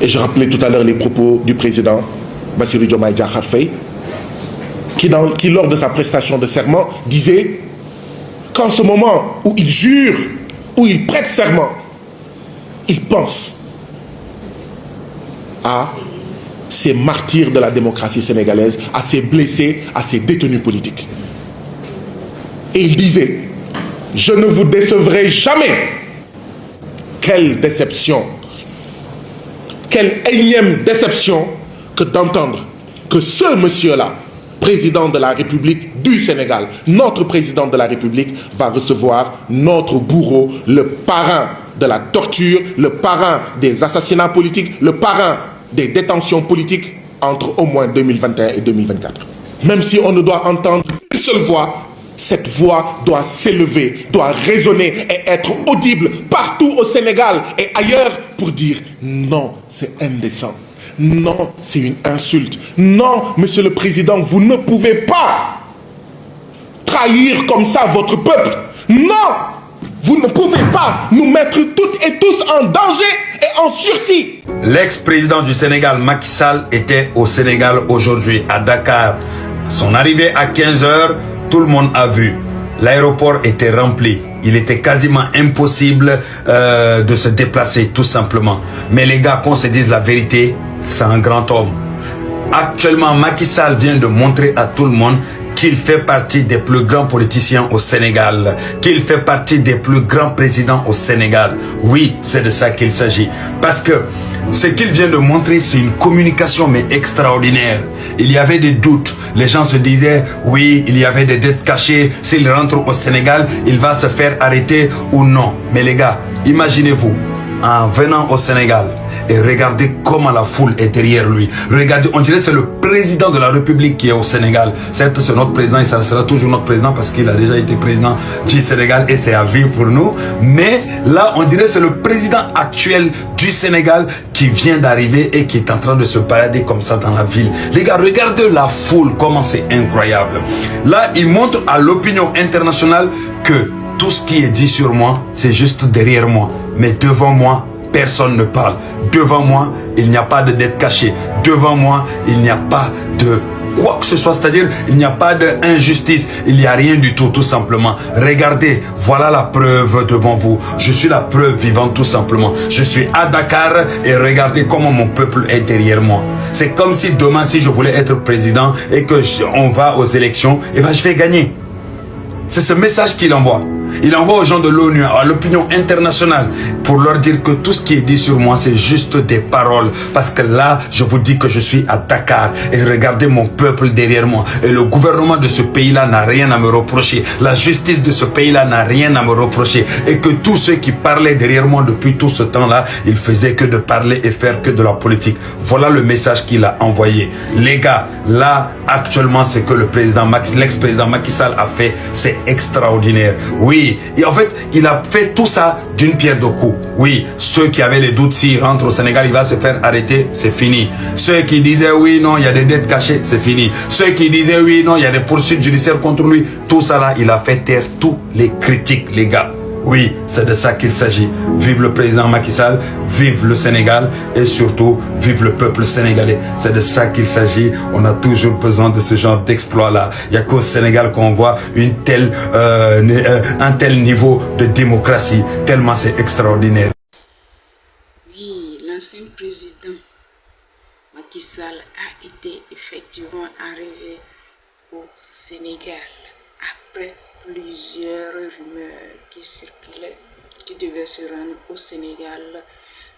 Et je rappelais tout à l'heure les propos du président Bassirou Diomaye Diakhar Faye, qui lors de sa prestation de serment disait qu'en ce moment où il jure, où il prête serment, il pense à ces martyrs de la démocratie sénégalaise, à ces blessés, à ces détenus politiques. Et il disait, je ne vous décevrai jamais. Quelle déception, quelle énième déception que d'entendre que ce monsieur-là, président de la République du Sénégal, notre président de la République, va recevoir notre bourreau, le parrain de la torture, le parrain des assassinats politiques, le parrain des détentions politiques entre au moins 2021 et 2024. Même si on ne doit entendre qu'une seule voix, cette voix doit s'élever, doit résonner et être audible partout au Sénégal et ailleurs pour dire non, c'est indécent. Non, c'est une insulte. Non, monsieur le président, vous ne pouvez pas trahir comme ça votre peuple. Non, vous ne pouvez pas nous mettre toutes et tous en danger et en sursis. L'ex-président du Sénégal, Macky Sall, était au Sénégal aujourd'hui, à Dakar. Son arrivée à 15 h, tout le monde a vu. L'aéroport était rempli. Il était quasiment impossible de se déplacer, tout simplement. Mais les gars, qu'on se dise la vérité, c'est un grand homme. Actuellement, Macky Sall vient de montrer à tout le monde qu'il fait partie des plus grands politiciens au Sénégal, qu'il fait partie des plus grands présidents au Sénégal. Oui, c'est de ça qu'il s'agit. Parce que ce qu'il vient de montrer, c'est une communication mais extraordinaire. Il y avait des doutes. Les gens se disaient, oui, il y avait des dettes cachées. S'il rentre au Sénégal, il va se faire arrêter ou non. Mais les gars, imaginez-vous, en venant au Sénégal, et regardez comment la foule est derrière lui. Regardez, on dirait que c'est le président de la République qui est au Sénégal. Certes, c'est notre président et ça sera toujours notre président parce qu'il a déjà été président du Sénégal et c'est à vivre pour nous. Mais là, on dirait que c'est le président actuel du Sénégal qui vient d'arriver et qui est en train de se balader comme ça dans la ville. Les gars, regardez la foule, comment c'est incroyable. Là, il montre à l'opinion internationale que tout ce qui est dit sur moi, c'est juste derrière moi. Mais devant moi, personne ne parle. Devant moi, il n'y a pas de dette cachée. Devant moi, il n'y a pas de quoi que ce soit. C'est-à-dire, il n'y a pas d'injustice. Il n'y a rien du tout, tout simplement. Regardez, voilà la preuve devant vous. Je suis la preuve vivante, tout simplement. Je suis à Dakar et regardez comment mon peuple est derrière moi. C'est comme si demain, si je voulais être président et que on va aux élections, et ben je vais gagner. C'est ce message qu'il envoie. Il envoie aux gens de l'ONU, à l'opinion internationale, pour leur dire que tout ce qui est dit sur moi, c'est juste des paroles. Parce que là, je vous dis que je suis à Dakar. Et regardez mon peuple derrière moi. Et le gouvernement de ce pays-là n'a rien à me reprocher. La justice de ce pays-là n'a rien à me reprocher. Et que tous ceux qui parlaient derrière moi depuis tout ce temps-là, ils faisaient que de parler et faire que de la politique. Voilà le message qu'il a envoyé. Les gars, là, actuellement, c'est que le président l'ex-président Macky Sall a fait, c'est extraordinaire. Oui. Et en fait, il a fait tout ça d'une pierre deux coups. Oui, ceux qui avaient les doutes s'il rentre au Sénégal, il va se faire arrêter, c'est fini. Ceux qui disaient oui, non, il y a des dettes cachées, c'est fini. Ceux qui disaient oui, non, il y a des poursuites judiciaires contre lui. Tout ça là, il a fait taire tous les critiques, les gars. Oui, c'est de ça qu'il s'agit. Vive le président Macky Sall, vive le Sénégal et surtout, vive le peuple sénégalais. C'est de ça qu'il s'agit. On a toujours besoin de ce genre d'exploit-là. Il n'y a qu'au Sénégal qu'on voit un tel niveau de démocratie, tellement c'est extraordinaire. Oui, l'ancien président Macky Sall a été effectivement arrivé au Sénégal après plusieurs rumeurs qui circulaient, qui devaient se rendre au Sénégal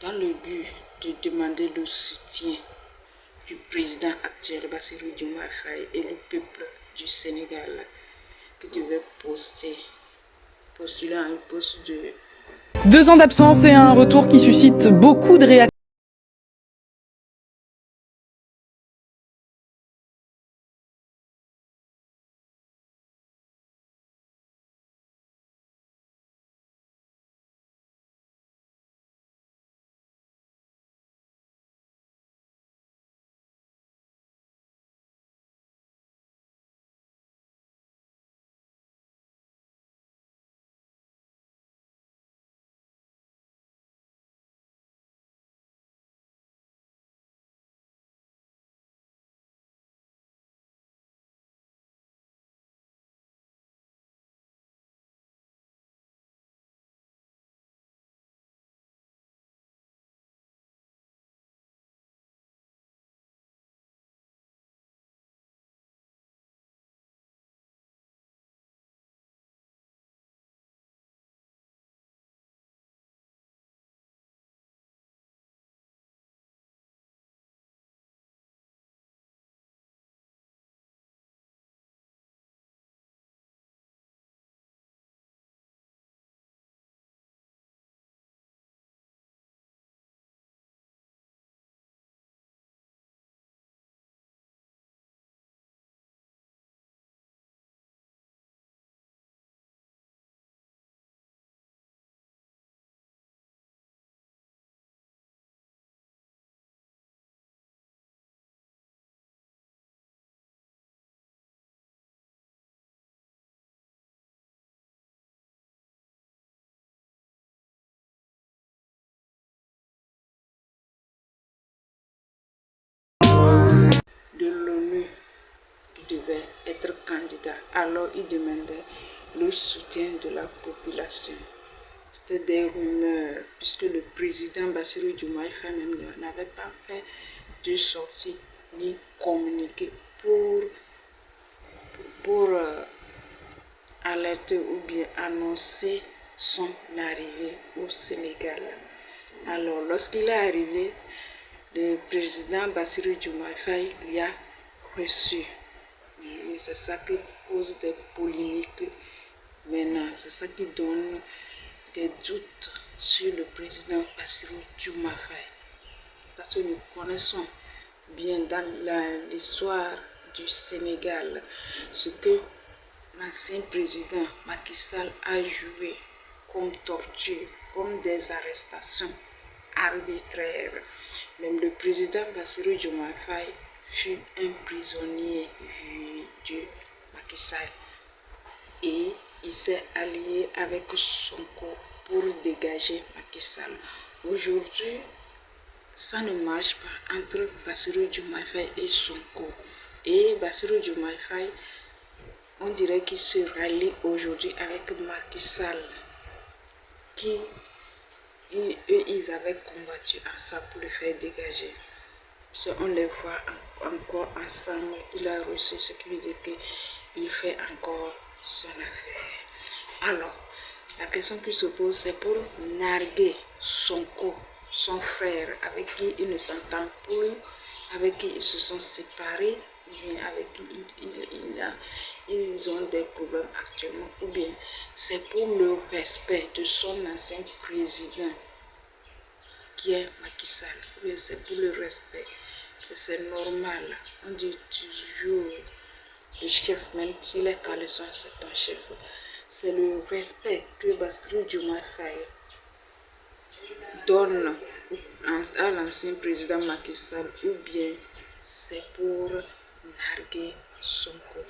dans le but de demander le soutien du président actuel Bassirou Diomaye Faye et le peuple du Sénégal qui devait postuler à un poste de... 2 ans d'absence et un retour qui suscite beaucoup de réactions. Alors, il demandait le soutien de la population. C'était des rumeurs, puisque le président Bassirou Diomaye Faye même n'avait pas fait de sortie ni communiqué pour alerter ou bien annoncer son arrivée au Sénégal. Alors, lorsqu'il est arrivé, le président Bassirou Diomaye Faye lui a reçu. Et c'est ça qui cause des polémiques maintenant. C'est ça qui donne des doutes sur le président Bassirou Diomaye Faye. Parce que nous connaissons bien dans l'histoire du Sénégal ce que l'ancien président Macky Sall a joué comme torture, comme des arrestations arbitraires. Même le président Bassirou Diomaye Faye fut un prisonnier de Macky Sall. Et il s'est allié avec Sonko pour dégager Macky Sall. Aujourd'hui, ça ne marche pas entre Bassirou Diomaye Faye et Sonko. Et Bassirou Diomaye Faye, on dirait qu'il se rallie aujourd'hui avec Macky Sall, qui ils avaient combattu ensemble pour le faire dégager. On les voit encore ensemble. Il a reçu ce qui veut dire qu'il fait encore son affaire. Alors, la question qui se pose, c'est pour narguer Sonko, son frère, avec qui il ne s'entend plus, avec qui ils se sont séparés, ou bien avec qui ils ont des problèmes actuellement, ou bien c'est pour le respect de son ancien président, qui est Macky Sall, ou bien c'est pour le respect. C'est normal, on dit toujours le chef, même si les caleçons c'est ton chef. C'est le respect que Bassirou Diomaye Faye donne à l'ancien président Macky Sall, ou bien c'est pour narguer Sonko.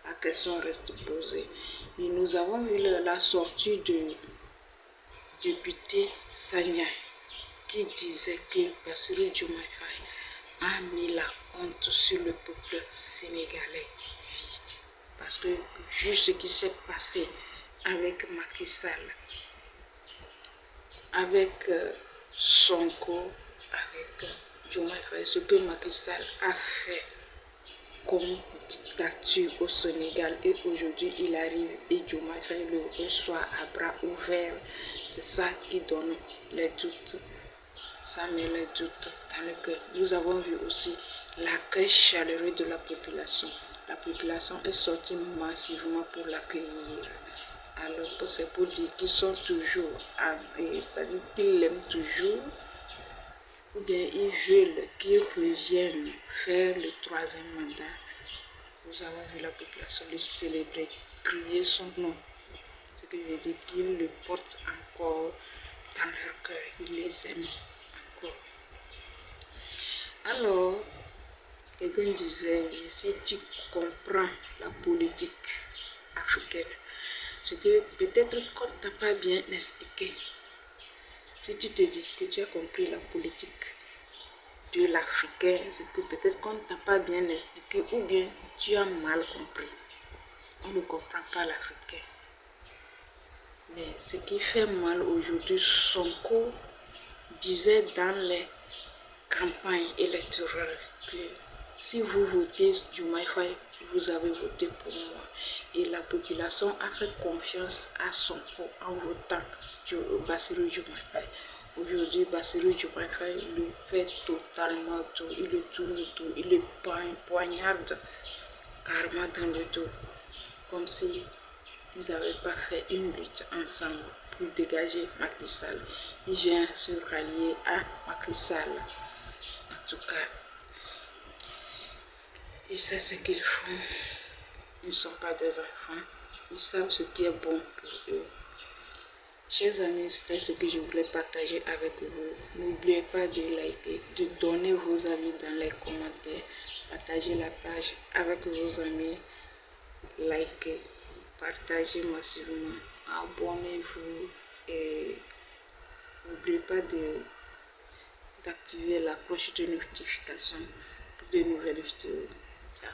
La question reste posée. Et nous avons vu la sortie de député Sagna qui disait que Bassirou Diomaye Faye a mis la honte sur le peuple sénégalais. Parce que vu ce qui s'est passé avec Macky Sall, avec Sonko, avec Diomaye Faye, ce que Macky Sall a fait comme dictature au Sénégal, et aujourd'hui il arrive et Diomaye Faye le reçoit à bras ouverts. C'est ça qui donne les doutes. Ça met les doutes dans le cœur. Nous avons vu aussi l'accueil chaleureux de la population. La population est sortie massivement pour l'accueillir. Alors, c'est pour dire qu'ils sont toujours, c'est-à-dire qu'ils l'aiment toujours, ou bien ils veulent qu'il revienne faire le 3e mandat. Nous avons vu la population le célébrer, crier son nom. Ce qui veut dire qu'ils le portent encore dans leur cœur, ils les aiment encore. Alors, quelqu'un disait, si tu comprends la politique africaine, c'est que peut-être qu'on ne t'a pas bien expliqué. Si tu te dis que tu as compris la politique de l'Africain, c'est que peut-être qu'on ne t'a pas bien expliqué, ou bien tu as mal compris. On ne comprend pas l'Africain. Mais ce qui fait mal aujourd'hui, Sonko disait dans les campagnes électorales que si vous votez Diomaye Faye, vous avez voté pour moi. Et la population a fait confiance à Sonko en votant Bassirou Diomaye Faye. Aujourd'hui, Bassirou Diomaye Faye le fait totalement tout. Il le tourne tout. Il le poignarde carrément dans le dos. Comme si ils n'avaient pas fait une lutte ensemble pour dégager Macky Sall. Il vient se rallier à Macky Sall. En tout cas, ils savent ce qu'ils font. Ils ne sont pas des enfants. Ils savent ce qui est bon pour eux. Chers amis, c'était ce que je voulais partager avec vous. N'oubliez pas de liker, de donner vos avis dans les commentaires. Partagez la page avec vos amis. Likez, partagez massivement. Abonnez-vous et n'oubliez pas d'activer la cloche de notification pour de nouvelles vidéos. Ciao.